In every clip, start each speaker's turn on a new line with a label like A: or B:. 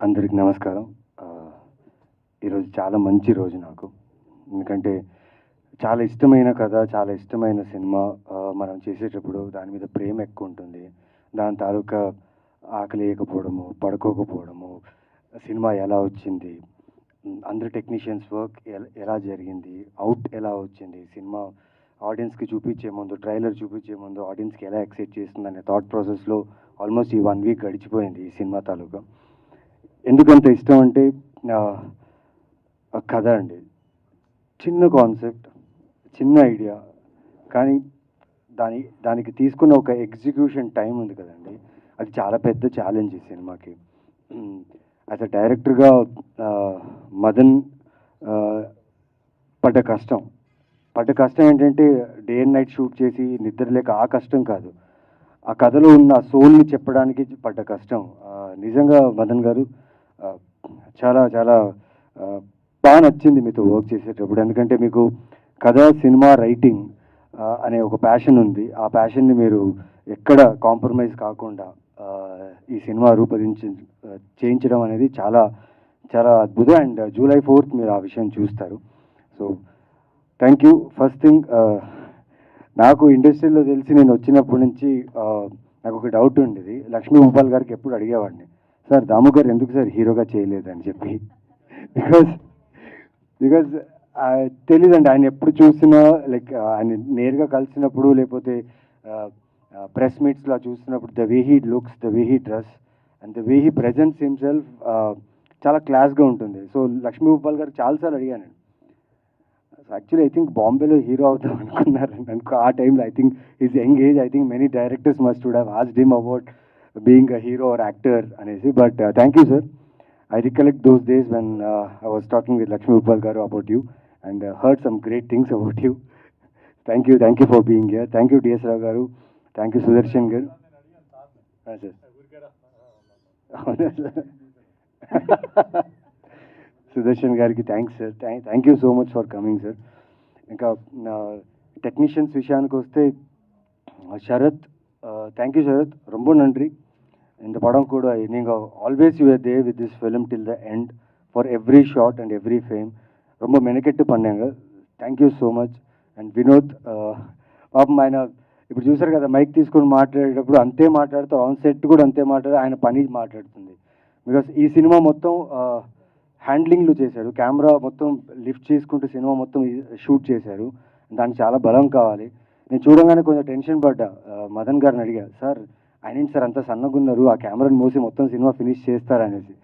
A: అందరికి నమస్కారం. ఈరోజు చాలా మంచి రోజు నాకు. ఎందుకంటే చాలా ఇష్టమైన కథ, చాలా ఇష్టమైన సినిమా. మనం చేసేటప్పుడు దాని మీద ప్రేమ ఎక్కువ ఉంటుంది. దాని తాలూకా ఆకలేయకపోవడము, పడుకోకపోవడము, సినిమా ఎలా వచ్చింది, అందరు టెక్నీషియన్స్ వర్క్ ఎలా జరిగింది, అవుట్ ఎలా వచ్చింది, సినిమా ఆడియన్స్కి చూపించే ముందు, ట్రైలర్ చూపించే ముందు ఆడియన్స్కి ఎలా ఎక్సైట్ చేస్తుంది అనే థాట్ ప్రాసెస్లో ఆల్మోస్ట్ ఈ 1 వీక్ గడిచిపోయింది ఈ సినిమా తాలూకా. ఎందుకంత ఇష్టం అంటే కథ అండి. చిన్న కాన్సెప్ట్, చిన్న ఐడియా, కానీ దానికి తీసుకున్న ఒక ఎగ్జిక్యూషన్ టైం ఉంది కదండి, అది చాలా పెద్ద ఛాలెంజ్ ఈ సినిమాకి. యాజ్ అ డైరెక్టర్గా మదన్ పడ్డ కష్టం ఏంటంటే డే అండ్ నైట్ షూట్ చేసి నిద్ర లేక ఆ కష్టం కాదు, ఆ కథలో ఉన్న సోల్ని చెప్పడానికి పడ్డ కష్టం. నిజంగా మదన్ గారు చాలా చాలా బాగా నచ్చింది మీతో వర్క్ చేసేటప్పుడు. ఎందుకంటే మీకు కథ, సినిమా, రైటింగ్ అనే ఒక ప్యాషన్ ఉంది. ఆ ప్యాషన్ని మీరు ఎక్కడ కాంప్రమైజ్ కాకుండా ఈ సినిమా చేయించడం అనేది చాలా చాలా అద్భుతం. అండ్ July 4th మీరు ఆ విషయం చూస్తారు. So thank you. First thing, నాకు ఇండస్ట్రీలో తెలిసి నేను వచ్చినప్పటి నుంచి నాకు ఒక డౌట్ ఉండేది. లక్ష్మీ భూపాల్ గారికి ఎప్పుడు అడిగేవాడిని, సార్ దాము గారు ఎందుకు సార్ హీరోగా చేయలేదని చెప్పి. బికాజ్ తెలీదండి, ఆయన ఎప్పుడు చూసినా, లైక్ ఆయన నేరుగా కలిసినప్పుడు లేకపోతే ప్రెస్ మీట్స్లో చూస్తున్నప్పుడు the way he looks, the way he dress and the way he presents himself చాలా క్లాస్గా ఉంటుంది. సో లక్ష్మీ భూపాల్ గారు చాలాసార్లు అడిగాను. యాక్చువల్లీ ఐ థింక్ బాంబేలో హీరో అవుతాం అనుకున్నారు ఆ టైంలో. I think his young age, I think many directors must would have asked him about being a hero or actor అనేసి. But thank you sir. I recollect those days when I was talking with Lakshmi Uppal garu about you and heard some great things about you. Thank you for being here. Thank you DS Rao garu. Thank you Sudarshan garu. Sudarshan gariki thanks sir. Thank you so much for coming sir. Inka technicians vishayaniki vaste Sharath, thank you Sharath, romba nandri. இந்த படம் கூட நீங்கள் always you are there with this film till the end for every shot and every frame. ரொம்ப மெனக்கெட்டு பண்ணாங்க. Thank you so much. And Vinod, పాపం ఆయన ఇప్పుడు చూసారు కదా, మైక్ తీసుకొని మాట్లాడేటప్పుడు అంతే మాట్లాడుతూ, ఆన్ సెట్ కూడా అంతే మాట్లాడు, ఆయన పని మాట్లాడుతుంది. బికాస్ ఈ సినిమా మొత్తం హ్యాండ్లింగ్లు చేశాడు, కెమెరా మొత్తం లిఫ్ట్ చేసుకుంటూ సినిమా మొత్తం షూట్ చేశారు. దానికి చాలా బలం కావాలి. నేను చూడగానే కొంచెం టెన్షన్ పడ్డా. మదన్ గారిని అడిగా, సార్ ఆయన సార్ అంత సన్నగా ఉన్నారు, ఆ కెమెరాని మూసి మొత్తం సినిమా ఫినిష్ చేస్తారనేసి.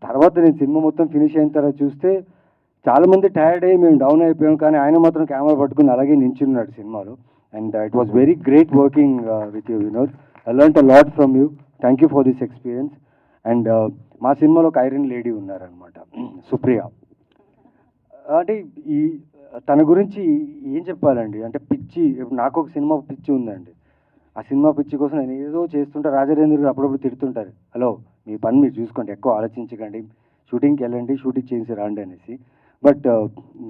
A: తర్వాత నేను సినిమా మొత్తం ఫినిష్ అయిన తర్వాత చూస్తే చాలామంది టైర్డ్ అయ్యి మేము డౌన్ అయిపోయాం, కానీ ఆయన మాత్రం కెమెరా పట్టుకుని అలాగే నించున్నాడు సినిమాలో. And it was very great working with you Vinod. I learned a lot from you. Thank you for this experience. And మా సినిమాలో ఒక ఐరన్ లేడీ ఉన్నారనమాట, సుప్రియ. అంటే తన గురించి ఏం చెప్పాలండి, అంటే పిచ్చి. ఇప్పుడు నాకు ఒక సినిమా పిచ్చి ఉందండి. ఆ సినిమా పిచ్చి కోసం నేను ఏదో చేస్తుంటా. రాజరేంద్ర గారు అప్పుడప్పుడు తిడుతుంటారు, హలో మీ పని మీరు చూసుకోండి, ఎక్కువ ఆలోచించకండి, షూటింగ్కి వెళ్ళండి, షూటింగ్ చేసి రండి అనేసి. బట్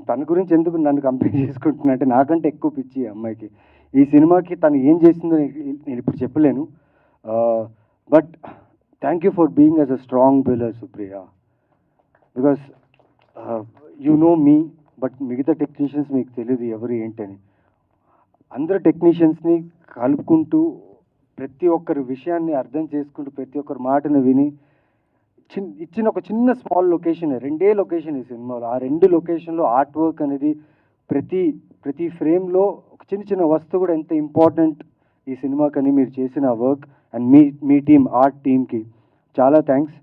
A: తన గురించి ఎందుకు నన్ను కంపేర్ చేసుకుంటున్నా అంటే, నాకంటే ఎక్కువ పిచ్చి అమ్మాయికి. ఈ సినిమాకి తను ఏం చేసిందో నేను ఇప్పుడు చెప్పలేను. But thank you for being as a strong pillar Supriya. Because you know me, but మిగతా టెక్నీషియన్స్ మీకు తెలియదు ఎవరు ఏంటని. అందరు టెక్నీషియన్స్ని కలుపుకుంటూ, ప్రతి ఒక్కరి విషయాన్ని అర్థం చేసుకుంటూ, ప్రతి ఒక్కరి మాటను విని ఇచ్చిన ఒక చిన్న స్మాల్ లొకేషన్, 2 లొకేషన్ ఈ సినిమాలో. ఆ 2 లొకేషన్లో ఆర్ట్ వర్క్ అనేది ప్రతి ఫ్రేమ్లో ఒక చిన్న వస్తువు కూడా ఎంత ఇంపార్టెంట్ ఈ సినిమాకని మీరు చేసిన వర్క్. అండ్ మీ టీమ్, ఆర్ట్ టీమ్కి చాలా thanks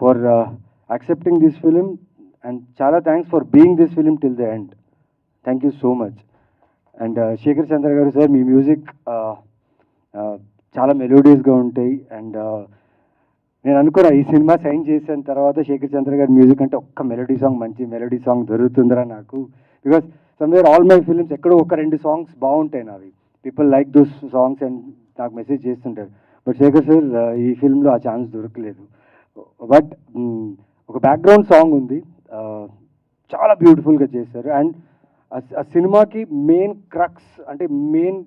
A: for accepting this film. And చాలా thanks for being this film till the end. Thank you so much. And Shekhar Chandra గారు సార్, మీ మ్యూజిక్ చాలా మెలోడియస్గా ఉంటాయి. అండ్ నేను అనుకున్నా ఈ సినిమా సైన్ చేసిన తర్వాత శేఖర్ చంద్ర గారి మ్యూజిక్ అంటే ఒక్క మెలోడీ సాంగ్, మంచి మెలోడీ సాంగ్ దొరుకుతుందిరా నాకు. Because somewhere all my films ఎక్కడో 1-2 సాంగ్స్ బాగుంటాయి నావి. People like those songs and నాకు మెసేజ్ చేస్తుంటారు. బట్ శేఖర్ సార్ ఈ ఫిల్మ్లో ఆ ఛాన్స్ దొరకలేదు. బట్ ఒక బ్యాక్గ్రౌండ్ సాంగ్ ఉంది, చాలా బ్యూటిఫుల్గా చేశారు. అండ్ ఆ సినిమాకి మెయిన్ క్రక్స్, అంటే మెయిన్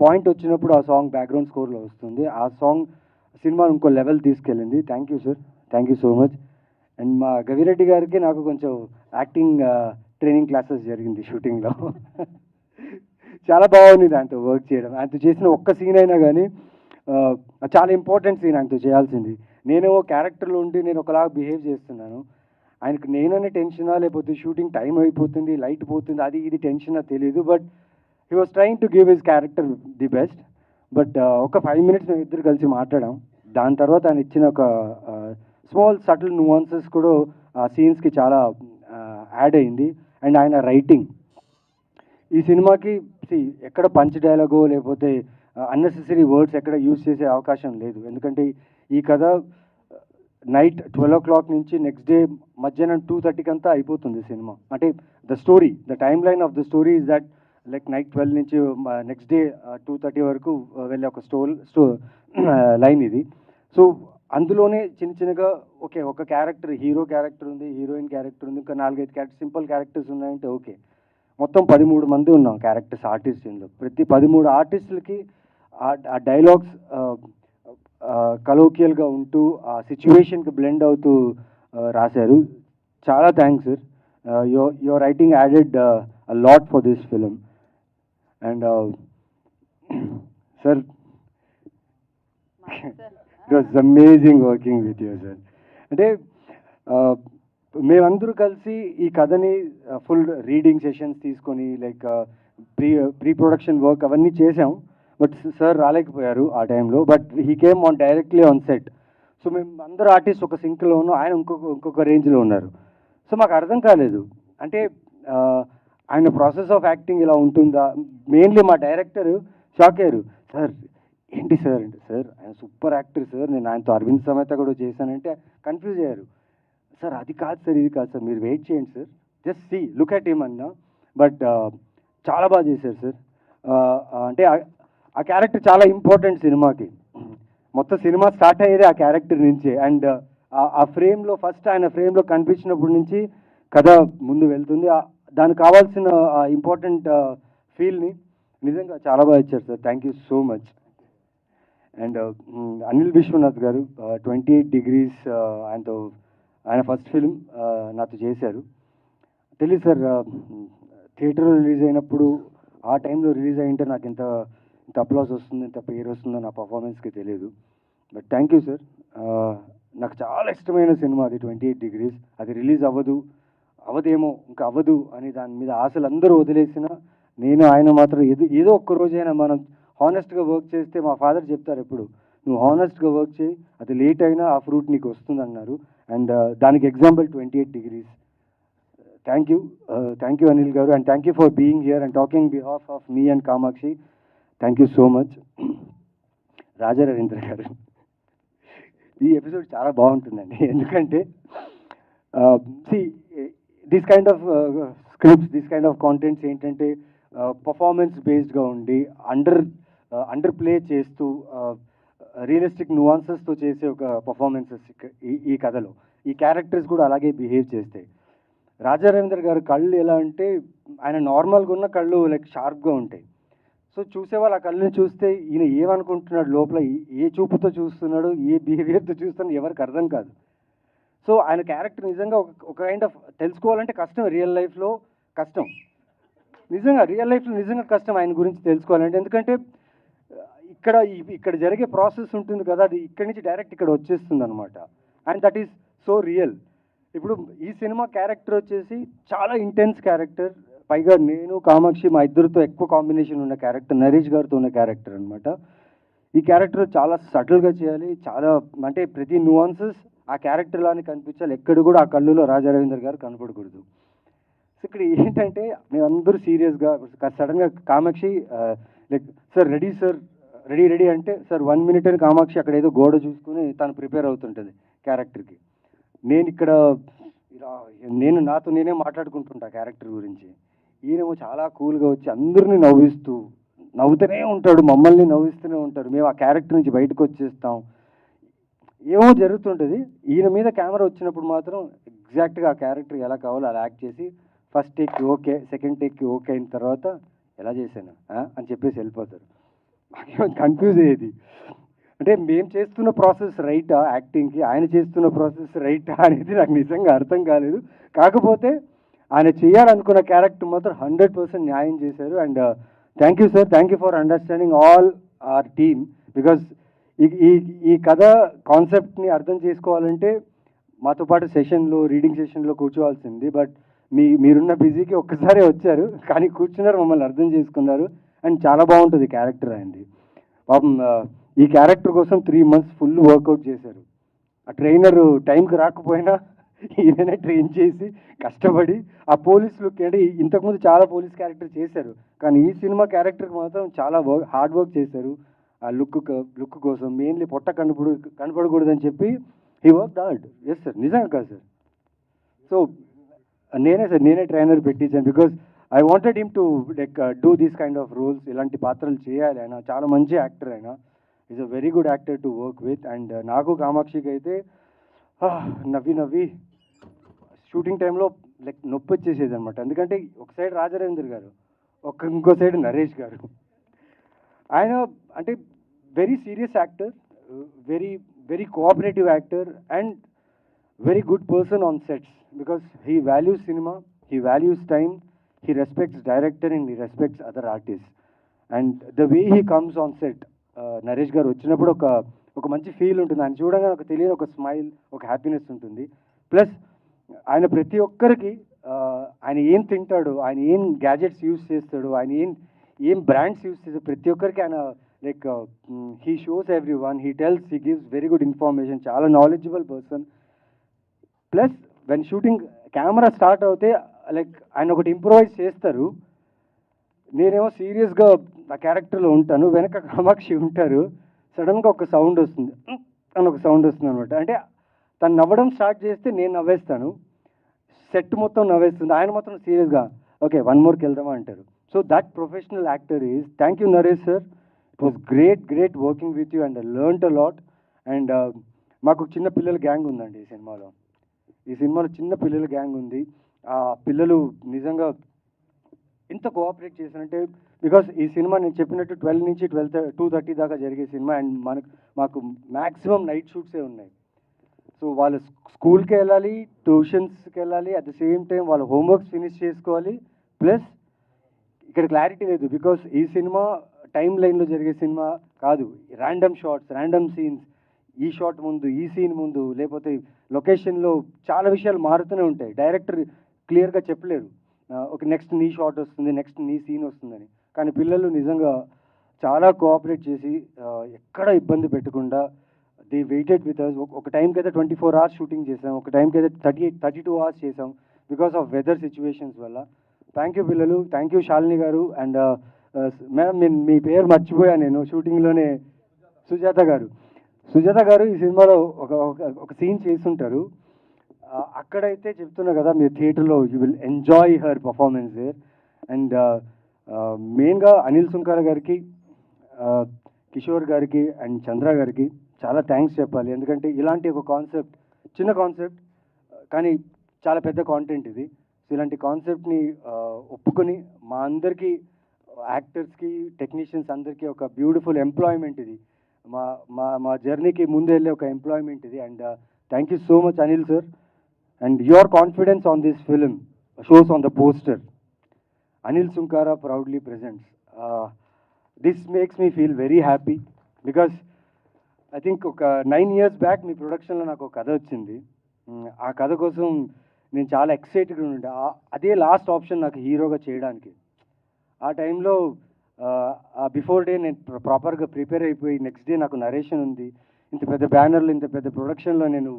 A: పాయింట్ వచ్చినప్పుడు ఆ సాంగ్ బ్యాక్గ్రౌండ్ స్కోర్లో వస్తుంది. ఆ సాంగ్ సినిమా ఇంకో లెవెల్ తీసుకెళ్ళింది. Thank you sir, thank you so much. And మా గవిరెడ్డి గారికి నాకు కొంచెం యాక్టింగ్ ట్రైనింగ్ క్లాసెస్ జరిగింది షూటింగ్లో. చాలా బాగుంది దాంతో వర్క్ చేయడం. ఆయనతో చేసిన ఒక్క సీన్ అయినా కానీ చాలా ఇంపార్టెంట్ సీన్ ఆయనతో చేయాల్సింది. నేను క్యారెక్టర్లో ఉండి నేను ఒకలాగా బిహేవ్ చేస్తున్నాను. ఆయనకు నేననే టెన్షనా, లేకపోతే షూటింగ్ టైం అయిపోతుంది, లైట్ పోతుంది, అది ఇది టెన్షనా తెలియదు. But he was trying to give his character the best. But ఒక 5 minutes మేము ఇద్దరు కలిసి మాట్లాడాం. దాని తర్వాత ఆయన ఇచ్చిన ఒక స్మాల్ సటిల్ నువాన్సెస్ కూడా ఆ సీన్స్కి చాలా యాడ్ అయింది. అండ్ ఆయన రైటింగ్ ఈ సినిమాకి ఎక్కడ పంచ్ డైలాగో లేకపోతే అన్నెసెసరీ వర్డ్స్ ఎక్కడ యూజ్ చేసే అవకాశం లేదు. ఎందుకంటే ఈ కథ నైట్ 12 o'clock నుంచి నెక్స్ట్ డే మధ్యాహ్నం 2:30 అంతా అయిపోతుంది సినిమా. అంటే the time line of the story is that like night 12 నుంచి నెక్స్ట్ డే 2:30 వరకు వెళ్ళే ఒక లైన్ ఇది. సో అందులోనే చిన్నగా ఒక క్యారెక్టర్, హీరో క్యారెక్టర్ ఉంది, హీరోయిన్ క్యారెక్టర్ ఉంది, ఇంకా 4-5 సింపుల్ క్యారెక్టర్స్ ఉన్నాయంటే ఓకే. మొత్తం 13 మంది ఉన్నాం క్యారెక్టర్స్, ఆర్టిస్ట్. ఇందులో ప్రతి 13 ఆర్టిస్టులకి ఆ డైలాగ్స్ కలోకియల్గా ఉంటూ ఆ సిచ్యువేషన్కి బ్లెండ్ అవుతూ రాశారు. చాలా thanks sir. Your writing added a lot for this film. And sir, it was amazing working with you sir. అంటే మేమందరూ కలిసి ఈ కథని ఫుల్ రీడింగ్ సెషన్స్ తీసుకొని లైక్ ప్రీ ప్రొడక్షన్ వర్క్ అవన్నీ చేసాం. బట్ సార్ రాలేకపోయారు ఆ టైంలో. But he came directly on set. So మేము అందరూ ఆర్టిస్ట్ ఒక సింక్లో ఉన్నాం, ఆయన ఇంకొక రేంజ్లో ఉన్నారు. సో మాకు అర్థం కాలేదు, అంటే ఆయన ప్రాసెస్ ఆఫ్ యాక్టింగ్ ఇలా ఉంటుందా. మెయిన్లీ మా డైరెక్టర్ షాక్ అయ్యారు. సార్ ఏంటి సార్ అంటే, సార్ ఆయన సూపర్ యాక్టర్ సార్, నేను ఆయనతో అరవింద్ సమేత కూడా చేశానంటే కన్ఫ్యూజ్ అయ్యారు. సార్ అది కాదు సార్, ఇది కాదు సార్, మీరు వెయిట్ చేయండి sir, just look at him అన్నా. బట్ చాలా బాగా చేశారు సార్. అంటే ఆ క్యారెక్టర్ చాలా ఇంపార్టెంట్ సినిమాకి. మొత్తం సినిమా స్టార్ట్ అయ్యేది ఆ క్యారెక్టర్ నుంచే. అండ్ ఆ ఫ్రేమ్లో ఫస్ట్ ఆయన ఫ్రేమ్లో కనిపించినప్పటి నుంచి కథ ముందు వెళ్తుంది. దానికి కావాల్సిన ఇంపార్టెంట్ ఫీల్ని నిజంగా చాలా బాగా ఇచ్చారు sir. Thank you so much. And Anil Vishwanath garu 28 degrees ఆయన ఫస్ట్ ఫిల్మ్ నాతో చేశారు. తెలియదు సార్, థియేటర్లో రిలీజ్ అయినప్పుడు ఆ టైంలో రిలీజ్ అయ్యింటే నాకు ఇంత అప్లాస్ వస్తుంది, ఇంత పేరు వస్తుందో నా పర్ఫార్మెన్స్కి తెలియదు. But thank you sir. నాకు చాలా ఇష్టమైన సినిమా అది 28 degrees. అది రిలీజ్ అవ్వదేమో ఇంకా అవ్వదు అని దాని మీద ఆశలు అందరూ వదిలేసిన నేను ఆయన మాత్రం ఏదో ఒక్క రోజైనా మనం హానెస్ట్గా వర్క్ చేస్తే, మా ఫాదర్ చెప్తారు ఎప్పుడు, నువ్వు హానెస్ట్గా వర్క్ చేయి, అది లేట్ అయినా ఆ ఫ్రూట్ నీకు వస్తుంది అన్నారు. అండ్ దానికి example 28 degrees. Thank you Anil గారు. And thank you for being here and talking behalf of me and Kamakshi. Thank you so much. Raja Ravindra గారు, ఈ ఎపిసోడ్ చాలా బాగుంటుందండి. ఎందుకంటే this kind of scripts, this kind of contents ఏంటంటే పర్ఫార్మెన్స్ బేస్డ్గా ఉండి అండర్ ప్లే చేస్తూ రియలిస్టిక్ నువాన్సెస్తో చేసే ఒక పర్ఫార్మెన్సెస్ ఈ కథలో. ఈ క్యారెక్టర్స్ కూడా అలాగే బిహేవ్ చేస్తాయి. రాజా రవీంద్ర గారు కళ్ళు ఎలా అంటే, ఆయన నార్మల్గా ఉన్న కళ్ళు లైక్ షార్ప్గా ఉంటాయి. సో చూసేవాళ్ళు ఆ కళ్ళని చూస్తే ఈయన ఏమనుకుంటున్నాడు లోపల, ఏ చూపుతో చూస్తున్నాడు, ఏ బిహేవియర్తో చూస్తున్నాడు ఎవరికి అర్థం కాదు. సో ఆయన క్యారెక్టర్ నిజంగా ఒక కైండ్ ఆఫ్ తెలుసుకోవాలంటే కష్టం, రియల్ లైఫ్లో కష్టం. నిజంగా రియల్ లైఫ్లో నిజంగా కష్టం ఆయన గురించి తెలుసుకోవాలంటే. ఎందుకంటే ఇక్కడ జరిగే ప్రాసెస్ ఉంటుంది కదా, అది ఇక్కడి నుంచి డైరెక్ట్ ఇక్కడ వచ్చేస్తుంది అనమాట. And that is so real. ఇప్పుడు ఈ సినిమా క్యారెక్టర్ వచ్చేసి చాలా ఇంటెన్స్ క్యారెక్టర్. పైగా నేను కామాక్షి మా ఇద్దరితో ఎక్కువ కాంబినేషన్ ఉన్న క్యారెక్టర్, నరేష్ గారితో ఉన్న క్యారెక్టర్ అనమాట. ఈ క్యారెక్టర్ చాలా సటిల్గా చేయాలి, చాలా అంటే ప్రతి నువాన్సెస్ ఆ క్యారెక్టర్ లానే కనిపించాలి. ఎక్కడ కూడా ఆ కళ్ళులో రాజా రవీంద్ర గారు కనపడకూడదు. సో ఇక్కడ ఏంటంటే మేమందరూ సీరియస్గా సడన్గా కామాక్షి లైక్ సార్ రెడీ అంటే సార్ 1 minute అని కామాక్షి అక్కడ ఏదో గోడ చూసుకుని తను ప్రిపేర్ అవుతుంటుంది క్యారెక్టర్కి. నేను నాతో నేనే మాట్లాడుకుంటుంటా క్యారెక్టర్ గురించి. ఈయనేమో చాలా కూల్గా వచ్చి అందరినీ నవ్వుతూనే ఉంటాడు, మమ్మల్ని నవ్విస్తూనే ఉంటారు. మేము ఆ క్యారెక్టర్ నుంచి బయటకు వచ్చేస్తాం, ఏమో జరుగుతుంటుంది. ఈయన మీద కెమెరా వచ్చినప్పుడు మాత్రం ఎగ్జాక్ట్గా ఆ క్యారెక్టర్ ఎలా కావాలో అలా యాక్ట్ చేసి ఫస్ట్ టేక్కి ఓకే, సెకండ్ టేక్కి ఓకే అయిన తర్వాత ఎలా చేశాను అని చెప్పేసి వెళ్ళిపోతారు. మాకేమో కన్ఫ్యూజ్ అయ్యేది. అంటే మేము చేస్తున్న ప్రాసెస్ రైటా యాక్టింగ్కి, ఆయన చేస్తున్న ప్రాసెస్ రైటా అనేది నాకు నిజంగా అర్థం కాలేదు. కాకపోతే ఆయన చేయాలనుకున్న క్యారెక్టర్ మాత్రం 100% న్యాయం చేశారు. And thank you sir, thank you for understanding all our team. Because ఈ ఈ ఈ కథ కాన్సెప్ట్ని అర్థం చేసుకోవాలంటే మాతో పాటు రీడింగ్ సెషన్లో కూర్చోవాల్సింది. బట్ మీరున్న బిజీకి ఒక్కసారే వచ్చారు, కానీ కూర్చున్నారు, మమ్మల్ని అర్థం చేసుకున్నారు. అండ్ చాలా బాగుంటుంది క్యారెక్టర్ అయింది. పాపం ఈ క్యారెక్టర్ కోసం 3 months ఫుల్ వర్కౌట్ చేశారు. ఆ ట్రైనర్ టైంకి రాకపోయినా ఈయననే ట్రైన్ చేసి కష్టపడి ఆ పోలీసులు అంటే ఇంతకుముందు చాలా పోలీస్ క్యారెక్టర్ చేశారు, కానీ ఈ సినిమా క్యారెక్టర్కి మాత్రం చాలా హార్డ్ వర్క్ చేశారు. ఆ లుక్ కోసం మెయిన్లీ పొట్ట కనపడకూడదని చెప్పి he work hard. Yes sir, నిజంగా కాదు సార్. సో నేనే ట్రైనర్ పెట్టించాను. Because I wanted him to like do these kind of roles. ఇలాంటి పాత్రలు చేయాలి. ఆయన చాలా మంచి యాక్టర్, ఆయన is a very good actor to work with. And నాకు కామాక్షికి అయితే నవ్వి షూటింగ్ టైంలో లైక్ నొప్పి వచ్చేసేది అనమాట. ఎందుకంటే ఒక సైడ్ రాజరేందర్ గారు, ఇంకో సైడ్ నరేష్ గారు. ఆయన అంటే very serious actor, very very cooperative actor and very good person on sets, because he values cinema, he values time, he respects director and he respects other artists. And the way he comes on set, Naresh గారు వచ్చినప్పుడు ఒక మంచి feel ఉంటుంది. ఆయన చూడగానే ఒక తెలియని ఒక స్మైల్, ఒక హ్యాపీనెస్ ఉంటుంది. ప్లస్ ఆయన ప్రతి ఒక్కరికి ఆయన ఏం తింటాడు, ఆయన ఏం గ్యాజెట్స్ యూస్ చేస్తాడు, ఆయన ఏం బ్రాండ్స్ యూస్ చేస్తాడు, ప్రతి ఒక్కరికి ఆయన like he shows everyone, he tells, he gives very good information. చాలా knowledgeable person. Plus when shooting camera start అవుతే లైక్ ఆయన ఒకటి ఇంప్రూవైజ్ చేస్తారు. నేనేమో సీరియస్గా ఆ క్యారెక్టర్లో ఉంటాను, వెనక కామాక్షి ఉంటారు. సడన్గా ఒక సౌండ్ వస్తుంది అని, ఒక సౌండ్ వస్తుంది అనమాట. అంటే తను నవ్వడం స్టార్ట్ చేస్తే నేను నవ్వేస్తాను, సెట్ మొత్తం నవ్వేస్తుంది, ఆయన మాత్రం సీరియస్గా ఓకే 1 more వెళ్దామా అంటారు. So that professional actor is. Thank you Naresh sir, it was great working with you and I learned a lot. And మాకు చిన్న పిల్లల గ్యాంగ్ ఉందండి ఈ సినిమాలో. చిన్న పిల్లల గ్యాంగ్ ఉంది. ఆ పిల్లలు నిజంగా ఎంత కోఆపరేట్ చేశారంటే, బికాస్ ఈ సినిమా నేను చెప్పినట్టు 12 నుంచి 2:30 దాకా జరిగే సినిమా. అండ్ మాకు మ్యాక్సిమం నైట్ షూట్సే ఉన్నాయి. సో వాళ్ళు స్కూల్కి వెళ్ళాలి, ట్యూషన్స్కి వెళ్ళాలి, అట్ ద సేమ్ టైం వాళ్ళ హోంవర్క్స్ ఫినిష్ చేసుకోవాలి. ప్లస్ ఇక్కడ క్లారిటీ లేదు, బికాస్ ఈ సినిమా టైం లైన్లో జరిగే సినిమా కాదు. ర్యాండమ్ షార్ట్స్, ర్యాండమ్ సీన్స్, ఈ షాట్ ముందు, ఈ సీన్ ముందు, లేకపోతే లొకేషన్లో చాలా విషయాలు మారుతూనే ఉంటాయి. డైరెక్టర్ క్లియర్గా చెప్పలేరు ఒక నెక్స్ట్ నీ షాట్ వస్తుంది, నెక్స్ట్ నీ సీన్ వస్తుందని. కానీ పిల్లలు నిజంగా చాలా కోఆపరేట్ చేసి ఎక్కడ ఇబ్బంది పెట్టకుండా దే వెయిటెడ్ విత్ అస్. ఒక టైంకి అయితే 24 hours షూటింగ్ చేసాం, ఒక టైంకి అయితే 32 hours చేసాం బికాస్ ఆఫ్ వెదర్ సిచ్యువేషన్స్ వల్ల. థ్యాంక్ యూ పిల్లలు, థ్యాంక్ యూ శాలిని గారు. అండ్ మేడం మీ పేరు మర్చిపోయాను నేను షూటింగ్లోనే. సుజాత గారు ఈ సినిమాలో ఒక సీన్ చేస్తుంటారు. అక్కడైతే చెప్తున్నా కదా, మీరు థియేటర్లో you will enjoy her performance there. And మెయిన్గా అనిల్ సుంకర గారికి, కిషోర్ గారికి అండ్ చంద్ర గారికి చాలా థ్యాంక్స్ చెప్పాలి. ఎందుకంటే ఇలాంటి ఒక కాన్సెప్ట్, చిన్న కాన్సెప్ట్ కానీ చాలా పెద్ద కాంటెంట్ ఇది. సో ఇలాంటి కాన్సెప్ట్ని ఒప్పుకొని మా అందరికీ, యాక్టర్స్కి, టెక్నీషియన్స్ అందరికీ ఒక బ్యూటిఫుల్ ఎంప్లాయ్మెంట్ ఇది. మా జర్నీకి ముందు వెళ్ళే ఒక ఎంప్లాయ్మెంట్ ఇది. And thank you so much Anil sir. And your confidence on this film shows on the poster. Anil Sunkara proudly presents. This makes me feel very happy because I think ఒక 9 years back మీ ప్రొడక్షన్లో నాకు ఒక కథ వచ్చింది. ఆ కథ కోసం నేను చాలా ఎక్సైటెడ్గా ఉండే. అదే లాస్ట్ ఆప్షన్ నాకు హీరోగా చేయడానికి. ఆ టైంలో బిఫోర్ డే నేను ప్రాపర్గా ప్రిపేర్ అయిపోయి, నెక్స్ట్ డే నాకు నరేషన్ ఉంది, ఇంత పెద్ద బ్యానర్లో, ఇంత పెద్ద ప్రొడక్షన్లో నేను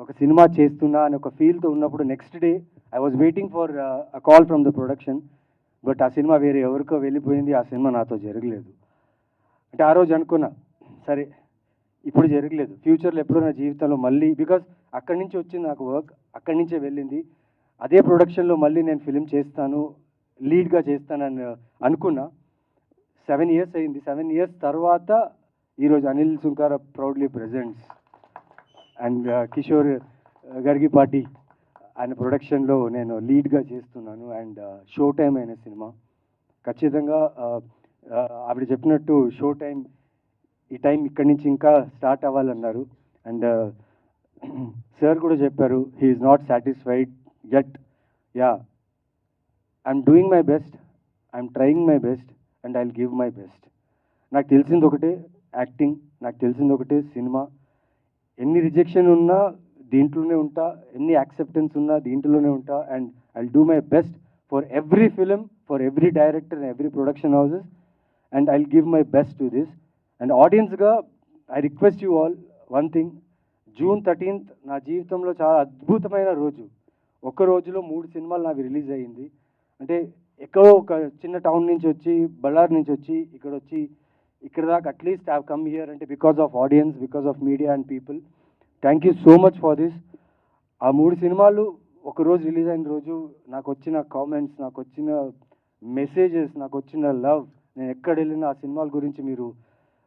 A: ఒక సినిమా చేస్తున్నా అని ఒక ఫీల్తో ఉన్నప్పుడు, next day I was waiting for a call from the production. But ఆ సినిమా వేరే ఎవరికో వెళ్ళిపోయింది, ఆ సినిమా నాతో జరగలేదు. అంటే ఆ రోజు అనుకున్నా, సరే ఇప్పుడు జరగలేదు, ఫ్యూచర్లో ఎప్పుడో నా జీవితంలో మళ్ళీ, బికాజ్ అక్కడి నుంచి వచ్చింది నాకు వర్క్, అక్కడి నుంచే వెళ్ళింది. అదే ప్రొడక్షన్లో మళ్ళీ నేను ఫిలిం చేస్తాను, లీడ్గా చేస్తానని అనుకున్నా. 7 years అయింది. 7 years తర్వాత ఈరోజు Anil Sunkara proudly presents. And Kishore Garigipati ఆయన ప్రొడక్షన్లో నేను లీడ్గా చేస్తున్నాను. అండ్ షో టైం అయిన సినిమా ఖచ్చితంగా ఆవిడ చెప్పినట్టు షో టైం ఈ టైం ఇక్కడి నుంచి ఇంకా స్టార్ట్ అవ్వాలన్నారు. అండ్ సార్ కూడా చెప్పారు, he's not satisfied yet. Yeah, I'm doing my best, I'm trying my best and I will give my best. నాకు తెలిసింది ఒకటే యాక్టింగ్, నాకు తెలిసింది ఒకటే సినిమా. ఎన్ని రిజెక్షన్ ఉన్నా దీంట్లోనే ఉంటా, ఎన్ని యాక్సెప్టెన్స్ ఉన్నా దీంట్లోనే ఉంటా. And I will do my best for every film, for every director and every production houses. And I will give my best to this. And ఆడియన్స్గా I request you all one thing. June 13th నా జీవితంలో చాలా అద్భుతమైన రోజు. ఒక్క రోజులో 3 సినిమాలు నాకు రిలీజ్ అయ్యింది. అంటే ఎక్కడో ఒక చిన్న టౌన్ నుంచి వచ్చి, బళ్ళారి నుంచి వచ్చి ఇక్కడ దాకా అట్లీస్ట్ హ్యావ్ కమ్ హియర్ అంటే because of audience, because of media and people. Thank you so much for this. ఆ 3 సినిమాలు ఒకరోజు రిలీజ్ అయిన రోజు నాకు వచ్చిన కామెంట్స్, నాకు వచ్చిన మెసేజెస్, నాకు వచ్చిన లవ్, నేను ఎక్కడ వెళ్ళినా ఆ సినిమాల గురించి మీరు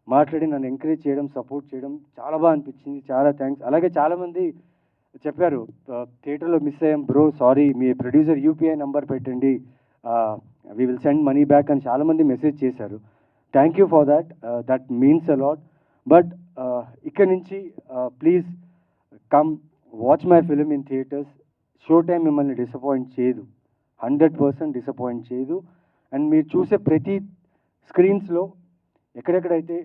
A: మాట్లాడి నన్ను ఎంకరేజ్ చేయడం, సపోర్ట్ చేయడం చాలా బాగా అనిపించింది. చాలా థ్యాంక్స్. అలాగే చాలామంది చెప్పారు, థియేటర్లో మిస్ అయ్యాం బ్రో, సారీ, మీ ప్రొడ్యూసర్ యూపీఐ నెంబర్ పెట్టండి, we will send money back అని చాలామంది మెసేజ్ చేశారు. Thank you for that, that means a lot. But ఇక్కడి నుంచి please come watch my film in theatres. Show time మిమ్మల్ని డిసప్పాయింట్ చేయదు, 100% disappoint చేయదు. And మీరు చూసే ప్రతి స్క్రీన్స్లో ఎక్కడెక్కడైతే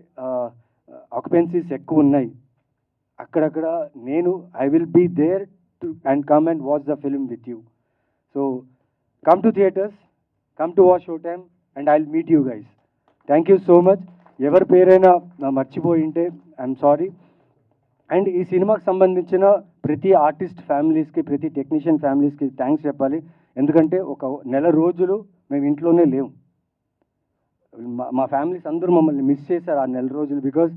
A: ఆక్యుపెన్సీస్ ఎక్కువ ఉన్నాయి అక్కడక్కడ నేను I will be there to and come and watch the film with you. So come to theatres, come to watch show time and I will meet you guys. Thank you so much. ఎవరి పేరైనా మర్చిపోయి ఉంటే I'm sorry. And ఈ సినిమాకి సంబంధించిన ప్రతి artist ఫ్యామిలీస్కి, ప్రతి టెక్నీషియన్ ఫ్యామిలీస్కి థ్యాంక్స్ చెప్పాలి. ఎందుకంటే ఒక నెల రోజులు మేము ఇంట్లోనే లేవు. మా ఫ్యామిలీస్ అందరూ మమ్మల్ని మిస్ చేశారు ఆ నెల రోజులు. బికాజ్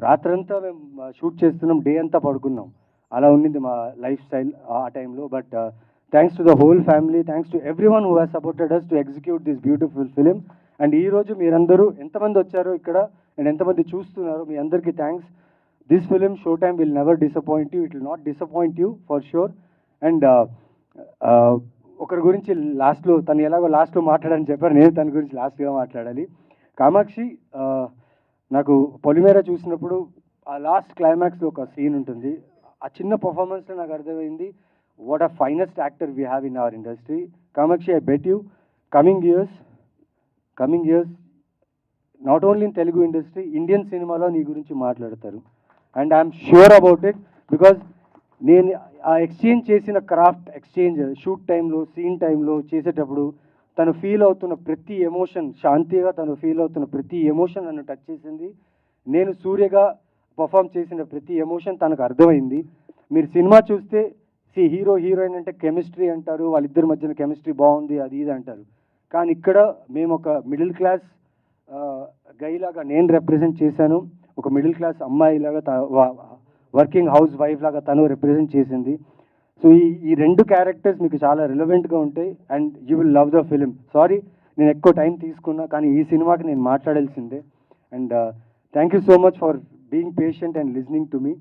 A: రాత్రంతా మేము షూట్ చేస్తున్నాం, డే అంతా పడుకున్నాం. అలా ఉండింది మా లైఫ్ స్టైల్ ఆ టైంలో. But thanks to the whole family, thanks to everyone who has supported us to execute this beautiful film. అండ్ ఈరోజు మీరందరూ ఎంతమంది వచ్చారో ఇక్కడ అండ్ ఎంతమంది చూస్తున్నారు, మీ అందరికీ thanks. This film show time will never disappoint you, it will not disappoint you for sure. And ఒకరి గురించి లాస్ట్లో, తను ఎలాగో లాస్ట్లో మాట్లాడని చెప్పారు, నేను తన గురించి లాస్ట్గా మాట్లాడాలి. కామాక్షి, నాకు పొలిమేర చూసినప్పుడు ఆ లాస్ట్ క్లైమాక్స్లో ఒక సీన్ ఉంటుంది. ఆ చిన్న పర్ఫార్మెన్స్లో నాకు అర్థమైంది what a finest actor we have in our industry. Kamakshi, I bet you coming years not only in Telugu industry, Indian సినిమాలో నీ గురించి మాట్లాడతారు. And I'm sure about it. Because నేను ఆ ఎక్స్చేంజ్ చేసిన క్రాఫ్ట్ ఎక్స్చేంజ్ షూట్ టైంలో, సీన్ టైంలో చేసేటప్పుడు తను ఫీల్ అవుతున్న ప్రతి ఎమోషన్, శాంతిగా తను ఫీల్ అవుతున్న ప్రతి ఎమోషన్ నన్ను టచ్ చేసింది. నేను సూర్యగా పర్ఫామ్ చేసిన ప్రతి ఎమోషన్ తనకు అర్థమైంది. మీరు సినిమా చూస్తే హీరో హీరోయిన్ అంటే కెమిస్ట్రీ అంటారు, వాళ్ళిద్దరి మధ్యన కెమిస్ట్రీ బాగుంది అది ఇది అంటారు. కానీ ఇక్కడ మేము ఒక మిడిల్ క్లాస్ గైలాగా నేను రిప్రజెంట్ చేశాను, ఒక మిడిల్ క్లాస్ అమ్మాయిలాగా వర్కింగ్ హౌస్ వైఫ్ లాగా తను రిప్రజెంట్ చేసింది. సో ఈ 2 క్యారెక్టర్స్ మీకు చాలా రిలవెంట్గా ఉంటాయి and you will love the film. Sorry నేను ఎక్కువ టైం తీసుకున్నా, కానీ ఈ సినిమాకి నేను మాట్లాడాల్సిందే. And thank you so much for being patient and listening to me.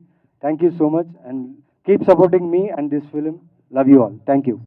A: Thank you so much and keep supporting me and this film. Love you all. Thank you.